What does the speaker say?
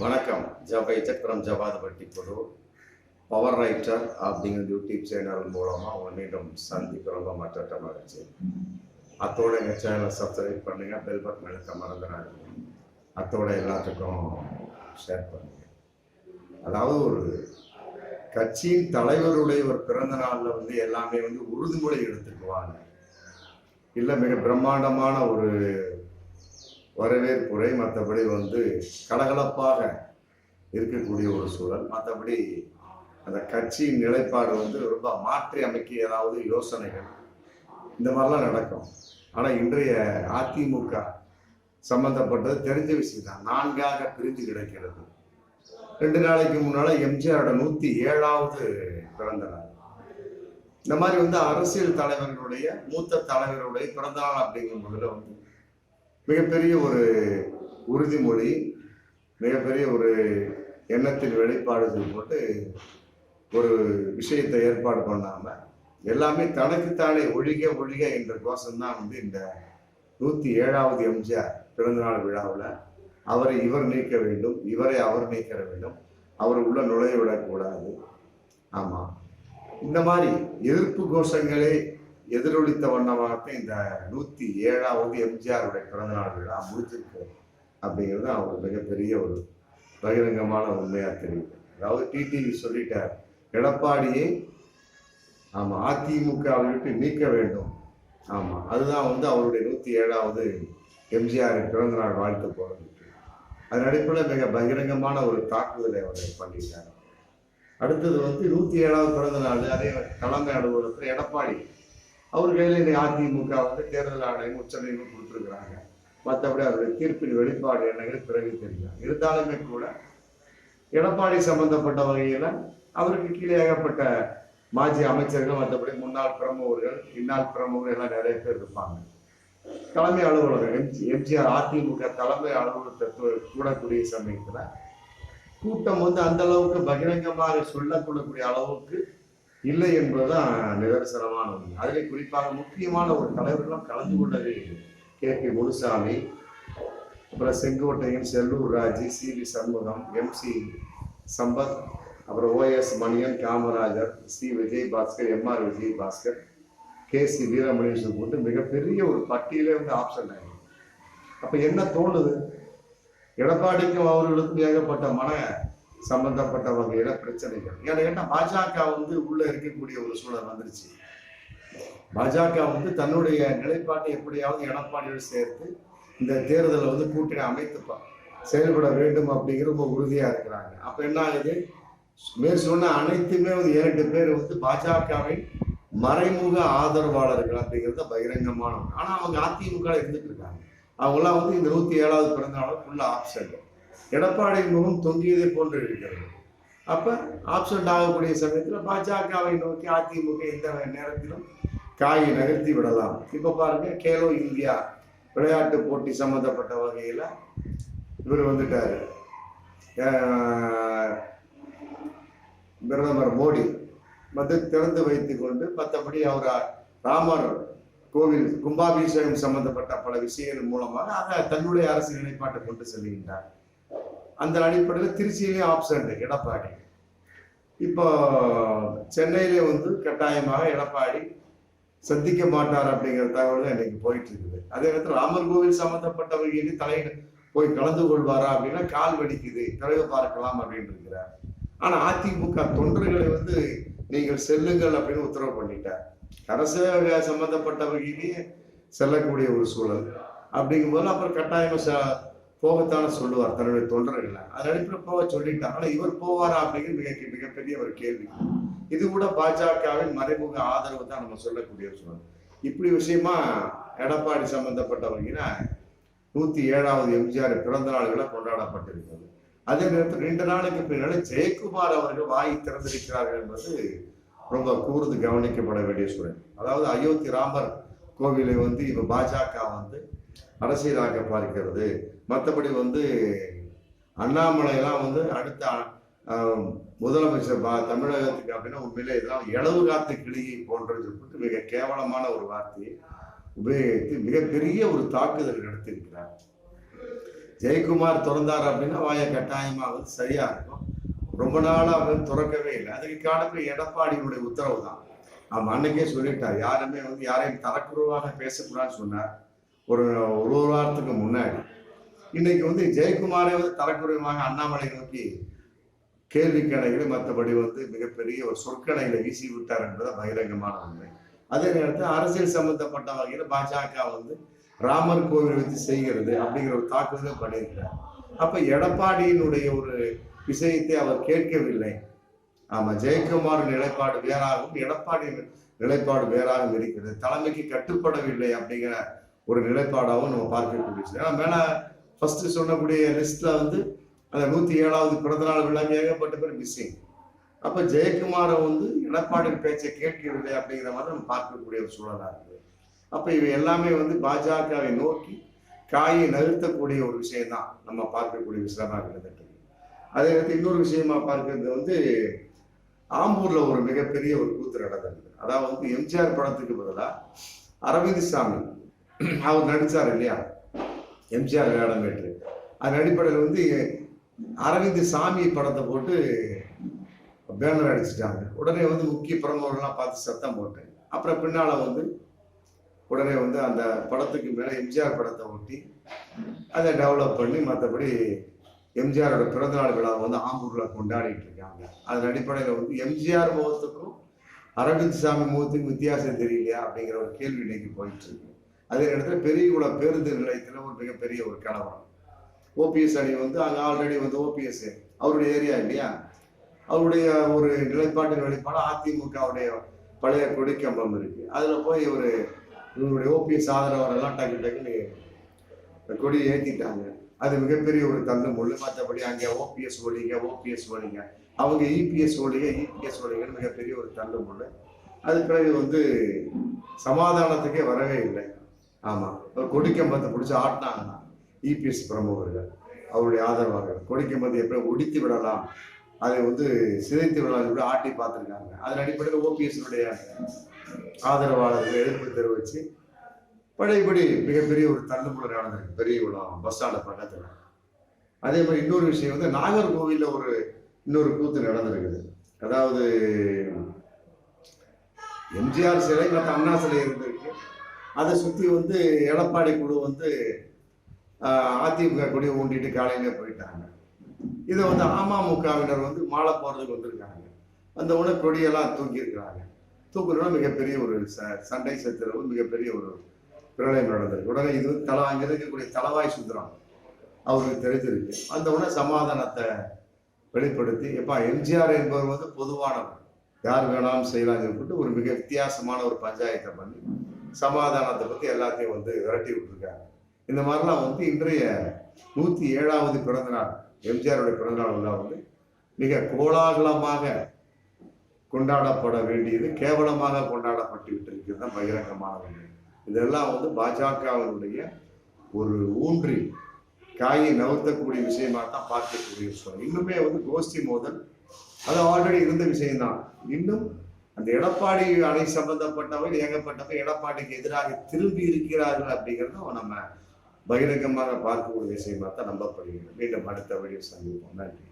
வணக்கம். சக்கரம் ஜபாதபட்டி பொது பவர் ரைட்டர் அப்படிங்கிற யூடியூப் சேனல் மூலமாக உன்னிடம் சந்திக்கிறவங்க மற்ற மகிழ்ச்சி. அத்தோட எங்கள் சேனலை சப்ஸ்கிரைப் பண்ணுங்க, பெல் பட்டன் அழுத்த மறந்துடாதீங்க. அத்தோட எல்லாத்துக்கும் ஷேர் பண்ணுங்க. அதாவது ஒரு கட்சியின் தலைவருடைய ஒரு பிறந்த நாளில் எல்லாமே உறுதிமொழி எடுத்துக்குவாங்க. இல்லை மிக பிரம்மாண்டமான ஒரு வரவேற்புரை, மற்றபடி கலகலப்பாக இருக்கக்கூடிய ஒரு சூழல். மற்றபடி அந்த கட்சியின் நிலைப்பாடு ரொம்ப மாற்றி அமைக்க ஏதாவது யோசனைகள் இந்த மாதிரிலாம் நடக்கும். ஆனால் இன்றைய அதிமுக சம்பந்தப்பட்டது தெரிஞ்ச விஷயம் தான். 4ஆக பிரிஞ்சு கிடைக்கிறது. 2 நாளைக்கு முன்னால எம்ஜிஆரோட 107வது பிறந்த நாள். இந்த மாதிரி அரசியல் தலைவர்களுடைய மூத்த தலைவருடைய பிறந்த நாள் அப்படிங்கும் போதுல மிகப்பெரிய ஒரு உறுதிமொழி, மிகப்பெரிய ஒரு எண்ணத்தின் வெளிப்பாடுகள் போட்டு ஒரு விஷயத்தை ஏற்பாடு பண்ணாம எல்லாமே தனக்குத்தானே ஒழிக என்ற கோஷம்தான் இந்த 107வது எம்ஜிஆர் பிறந்தநாள் விழாவில் அவரை இவர் நீக்க வேண்டும், இவரை அவர் நீக்க வேண்டும், அவர் உள்ள நுழைய விடக்கூடாது. ஆமா, இந்த மாதிரி எதிர்ப்பு கோஷங்களே எதிரொலித்த வண்ணமாக இந்த 107வது எம்ஜிஆருடைய பிறந்தநாள் விழா முடிச்சிருக்கு அப்படிங்கிறது அவர் மிகப்பெரிய ஒரு பகிரங்கமான உண்மையா தெரியும். அதாவது டிடிவி சொல்லிட்டார், எடப்பாடியை அதிமுகவை விட்டு நீக்க வேண்டும். அதுதான் அவருடைய 107வது எம்ஜிஆர் பிறந்தநாள் வாழ்த்து போறது. அதன் அடிப்படையில் மிக பகிரங்கமான ஒரு தாக்குதலை அவர் பண்ணிட்டார். அடுத்தது 107வது பிறந்த நாள் அதே தலைமை அலுவலகத்தில் எடப்பாடி அவர் கையில் இந்த அதிமுக தேர்தல் ஆணையம் உச்சநீதிமன்றம் கொடுத்துருக்குறாங்க. மற்றபடி அவருடைய தீர்ப்பின் வெளிப்பாடு என்னங்கிறது பிறகு தெரியும். இருந்தாலுமே கூட எடப்பாடி சம்பந்தப்பட்ட வகையில் அவருக்கு கீழே ஏகப்பட்ட மாஜி அமைச்சர்கள், மற்றபடி முன்னாள் பிரமுகர்கள், இந்நாள் பிரமுகர்கள் எல்லாம் நிறைய பேர் இருப்பாங்க. தலைமை அலுவலகம் எம்ஜிஆர் அதிமுக தலைமை அலுவலகத்தை கூடக்கூடிய சமயத்தில் கூட்டம் அந்த அளவுக்கு பகிரங்கமாக சொல்லக்கூடக்கூடிய அளவுக்கு இல்லை என்பதுதான் நிதர்சனமான ஒன்று. அதில் குறிப்பாக முக்கியமான ஒரு தலைவர்களும் கலந்து கொண்டது கே.பி. முனுசாமி, அப்புறம் செங்கோட்டையன், செல்லூர் ராஜு, சி.வி. சண்முகம், எம்.சி. சம்பத், அப்புறம் ஓ.எஸ். Maniyan, Kamarajar, C. Vijayabaskar, MR. Vijayabaskar, KC. Veeramani போட்டு மிகப்பெரிய ஒரு பட்டியலே ஆப்ஷன் ஆகும். அப்ப என்ன தோணுது? எடப்பாடிக்கும் அவர்களுக்கும் ஏகப்பட்ட மன சம்பந்தப்பட்ட வகையில பிரச்சனைகள். ஏன்னா பாஜக உள்ள இருக்கக்கூடிய ஒரு சூழல் வந்துருச்சு. பாஜக தன்னுடைய நிலைப்பாட்டை எப்படியாவது எடப்பாடியோடு சேர்த்து இந்த தேர்தலை கூட்டணி அமைத்து செயல்பட வேண்டும் அப்படிங்கிற ரொம்ப உறுதியா இருக்கிறாங்க. அப்ப என்ன ஆகுது? மேற் சொன்ன அனைத்துமே 2 பேர் பாஜகவின் மறைமுக ஆதரவாளர்கள் அப்படிங்கிறத பகிரங்கமான. ஆனா அவங்க அதிமுக இருந்துட்டு இருக்காங்க. அவங்கெல்லாம் இந்த 107வது பிறந்த நாள் ஃபுல்லா ஆப்சென்ட். எடப்பாடி முகம் தொங்கியதை போன்று இருக்கிறது. அப்ப ஆப்சென்ட் ஆகக்கூடிய சமயத்தில் பாஜகவை நோக்கி அதிமுக எந்த நேரத்திலும் காயை நகர்த்தி விடலாம். இப்ப பாருங்க, கேலோ இந்தியா விளையாட்டு போட்டி சம்பந்தப்பட்ட வகையில இவர் வந்துட்டாரு. பிரதமர் மோடி திறந்து வைத்துக் கொண்டு மற்றபடி அவர் ராமர் கோவில் கும்பாபிஷேகம் சம்பந்தப்பட்ட பல விஷயங்கள் மூலமாக அதை தன்னுடைய அரசு நிலைப்பாட்டை கொண்டு செல்கின்றார். அந்த அடிப்படையில் திருச்சியிலேயே ஆப்சண்ட் எடப்பாடி. இப்போ சென்னையிலே கட்டாயமாக எடப்பாடி சந்திக்க மாட்டார் அப்படிங்கிற தகவல் தான் இன்னைக்கு போயிட்டு இருக்குது. அதே நேரத்தில் ராமர் கோவில் சம்பந்தப்பட்டவர்கள் தலையிட போய் கலந்து கொள்வாரா அப்படின்னா கால் வெடிக்குது, பிறகு பார்க்கலாம் அப்படின்னு இருக்கிறார். ஆனா அதிமுக தொண்டர்களை நீங்கள் செல்லுங்கள் அப்படின்னு உத்தரவு பண்ணிட்டார். அரசு சம்பந்தப்பட்டவர்களே செல்லக்கூடிய ஒரு சூழல் அப்படிங்கும்போது அப்புறம் கட்டாயமா போகத்தானே சொல்லுவார் தன்னுடைய தொண்டர்கள். அதன் அடிப்படையில் போக சொல்லிட்டார். ஆனா இவர் போவாரா அப்படிங்கிறது மிகப்பெரிய ஒரு கேள்வி. இது கூட பாஜகவின் மறைமுக ஆதரவு தான் நம்ம சொல்லக்கூடிய சூழல். இப்படி விஷயமா எடப்பாடி சம்பந்தப்பட்டவங்கன்னா 107வது எம்ஜிஆர் பிறந்த நாள்களை கொண்டாடப்பட்டிருக்கிறது. அதே நேரத்தில் 2 நாளுக்கு பின்னாடி ஜெயக்குமார் அவர்கள் வாய் திறந்திருக்கிறார்கள் என்பது ரொம்ப கூர்ந்து கவனிக்கப்பட வேண்டிய சூழல். அதாவது அயோத்தி ராமர் கோவிலை இப்ப பாஜக அரசியலாக்க பார்க்கிறது. மற்றபடி அண்ணாமலை எல்லாம் அடுத்த முதலமைச்சர் தமிழகத்துக்கு அப்படின்னா உண்மையிலே இதெல்லாம் இளவு காத்து கிளியை போன்றது மிக கேவலமான ஒரு வார்த்தையை உபயோகித்து மிகப்பெரிய ஒரு தாக்குதல் நடத்தியிருக்கிறார். ஜெயக்குமார் திறந்தார் அப்படின்னா வாயை கட்டாயமா வந்து சரியா இருக்கும். ரொம்ப நாளா அவர் திறக்கவே இல்லை. அதுக்கு காரணம் எடப்பாடியினுடைய உத்தரவு தான். அவன் அன்னைக்கே சொல்லிட்டார், யாருமே வந்து யாரையும் தரக்குறைவாக பேசக்கூடாதுன்னு சொன்னார் ஒரு ஒரு வாரத்துக்கு முன்னாடி. இன்னைக்கு வந்து ஜெயக்குமாரே வந்து தரக்குறைவாக அண்ணாமலை நோக்கி கேள்வி கணைகளை மற்றபடி வந்து மிகப்பெரிய ஒரு சொற்கணைகளை வீசி விட்டார் என்பது பகிரங்கமான உண்மை. அதே நேரத்தில் அரசியல் சம்பந்தப்பட்ட வகையில் பாஜக வந்து ராமர் கோவில் வச்சு செய்கிறது அப்படிங்கிற ஒரு தாக்குதலும் பண்ணியிருக்கிறார். அப்ப எடப்பாடியினுடைய ஒரு விஷயத்தை அவர் கேட்கவில்லை. ஆமா, ஜெயக்குமார் நிலைப்பாடு வேறாகவும் எடப்பாடி நிலைப்பாடு வேறாகவும் இருக்கிறது. தலைமைக்கு கட்டுப்படவில்லை அப்படிங்கிற ஒரு நிலைப்பாடாகவும் நம்ம பார்க்கக்கூடிய விஷயம். ஏன்னா மேல ஃபர்ஸ்ட் சொன்னக்கூடிய லிஸ்ட்ல வந்து அந்த 107வது பிறந்தநாள் விழா ஏகப்பட்ட பேர் மிஸ்ஸிங். அப்ப ஜெயக்குமாரை வந்து எடப்பாடியின் பேச்சை கேட்கவில்லை அப்படிங்கிற மாதிரி நம்ம பார்க்கக்கூடிய ஒரு சூழலா இருக்குது. அப்ப இவை எல்லாமே வந்து பாஜகவை நோக்கி காயை நகர்த்தக்கூடிய ஒரு விஷயம் தான் நம்ம பார்க்கக்கூடிய விஷயமா இருந்துட்டு. அதே நேரத்தில் இன்னொரு விஷயமா பார்க்கறது வந்து ஆம்பூர்ல ஒரு மிகப்பெரிய ஒரு கூத்து நடந்தது. அதாவது வந்து எம்ஜிஆர் படத்துக்கு பதிலா அரவிந்த் சாமி அவர் நடிச்சார் இல்லையா, எம்ஜிஆர் வேடம் ஏற்று. அதன் அடிப்படையில் வந்து அரவிந்த் சாமி படத்தை போட்டு பேனர் அடிச்சுட்டாங்க. உடனே வந்து முக்கிய பிரமுகர்கள்லாம் பார்த்து சத்தம் போட்டு அப்புறம் பின்னால வந்து உடனே வந்து அந்த படத்துக்கு மேலே எம்ஜிஆர் படத்தை ஒட்டி அதை டெவலப் பண்ணி மற்றபடி எம்ஜிஆரோட பிறந்தநாள் விழாவை வந்து ஆம்பூர்ல கொண்டாடிட்டு இருக்காங்க. அதன் அடிப்படையில் வந்து எம்ஜிஆர் முகத்துக்கும் அரவிந்த் சாமி முகத்துக்கும் வித்தியாசம் தெரியலையா அப்படிங்கிற ஒரு கேள்வி இன்னைக்கு போயிட்டு இருக்கு. அதே நேரத்தில் பெரியகுளம் பேருந்து நிலையத்தில் ஒரு மிகப்பெரிய ஒரு கலவரம். ஓபிஎஸ் அணி வந்து அங்கே ஆல்ரெடி வந்து ஓபிஎஸ் அவருடைய ஏரியா இல்லையா, அவருடைய ஒரு நிலைப்பாட்டின் வெளிப்பாடு அதிமுகவுடைய பழைய கொடிக்கம்பம் இருக்கு. அதுல போய் இவருடைய ஓபிஎஸ் ஆதரவாளர்லாம் டக்கு டக்குன்னு கொடியை ஏற்றிட்டாங்க. அது மிகப்பெரிய ஒரு தள்ளு முள்ளு. மற்றபடி அங்கே ஓபிஎஸ் ஒழிங்க, அவங்க இபிஎஸ் ஒழிங்கன்னு மிகப்பெரிய ஒரு தள்ளு முள்ளு. அது பிறகு வந்து சமாதானத்துக்கே வரவே இல்லை. ஆமா, கொடிக்கம்பத்தை பிடிச்சி ஆட்டினாங்கன்னா இபிஎஸ் பிரமுகர்கள் அவருடைய ஆதரவாளர்கள் கொடிக்கம்பத்தை எப்படி ஒடித்து விடலாம், அதை வந்து சிதைத்து விடலாம் சொல்லி ஆட்டி பார்த்துருக்காங்க. அதன் அடிப்படையில் ஓபிஎஸ்னுடைய ஆதரவாளர்கள் எதிர்ப்பு தெரிவிச்சு பழையபடி மிகப்பெரிய ஒரு தள்ளுமுறை நடந்திருக்கு பெரியகுளம் பஸ் ஸ்டாண்ட் பக்கத்துல. அதே மாதிரி இன்னொரு விஷயம் வந்து நாகர்கோவில்ல இன்னொரு கூத்து நடந்திருக்குது. அதாவது எம்ஜிஆர் சிலை மற்ற அண்ணா சிலை இருந்திருக்கு. அதை சுத்தி வந்து எடப்பாடி குழு வந்து அதிமுக கொடியை ஊண்டிட்டு காலையில போயிட்டாங்க. இதை வந்து அமமுகவினர் வந்து மாலை போறதுக்கு வந்திருக்காங்க. அந்த உடனே கொடியெல்லாம் தூக்கி இருக்கிறாங்க. தூக்குறோட மிகப்பெரிய ஒரு சண்டை சச்சரவு, மிகப்பெரிய ஒரு பிரளயம் நடந்திருக்கு. உடனே இது அங்கே இருக்கக்கூடிய தலவாய் சுந்தரம் அவருக்கு தெரிஞ்சிருக்கு. அந்த உடனே சமாதானத்தை வெளிப்படுத்தி எப்பா எம்ஜிஆர் என்பவர் வந்து பொதுவானவர், யார் வேணாலும் செய்யலாம்னு சொல்லிட்டு ஒரு மிக வித்தியாசமான ஒரு பஞ்சாயத்தை பண்ணி சமாதானத்தை பத்தி எல்லாத்தையும் வந்து விரட்டி விட்டுருக்காங்க. இந்த மாதிரிலாம் வந்து இன்றைய 107வது பிறந்தநாள் எம்ஜிஆருடைய பிறந்தநாள் விழா வந்து மிக கோலாகலமாக கொண்டாடப்பட வேண்டியது கேவலமாக கொண்டாடப்பட்டு விட்டு தான் பகிரங்கமான ஒன்று. இதெல்லாம் வந்து பாஜகவினுடைய ஒரு ஊன்றி காயை நகர்த்தக்கூடிய விஷயமா தான் பார்க்கக்கூடிய விஷயம். இன்னுமே வந்து கோஷ்டி மோதல் அது ஆல்ரெடி இருந்த விஷயம்தான். இன்னும் அந்த எடப்பாடி அணை சம்பந்தப்பட்டவர்கள் ஏகப்பட்டவர்கள் எடப்பாடிக்கு எதிராக திரும்பி இருக்கிறார்கள் அப்படிங்கிறத நம்ம பகிரங்கமாக பார்க்கக்கூடிய விஷயமா தான் நம்பப்படுகிறது. மீண்டும் அடுத்த வீடியோ சந்திப்போம். நன்றி.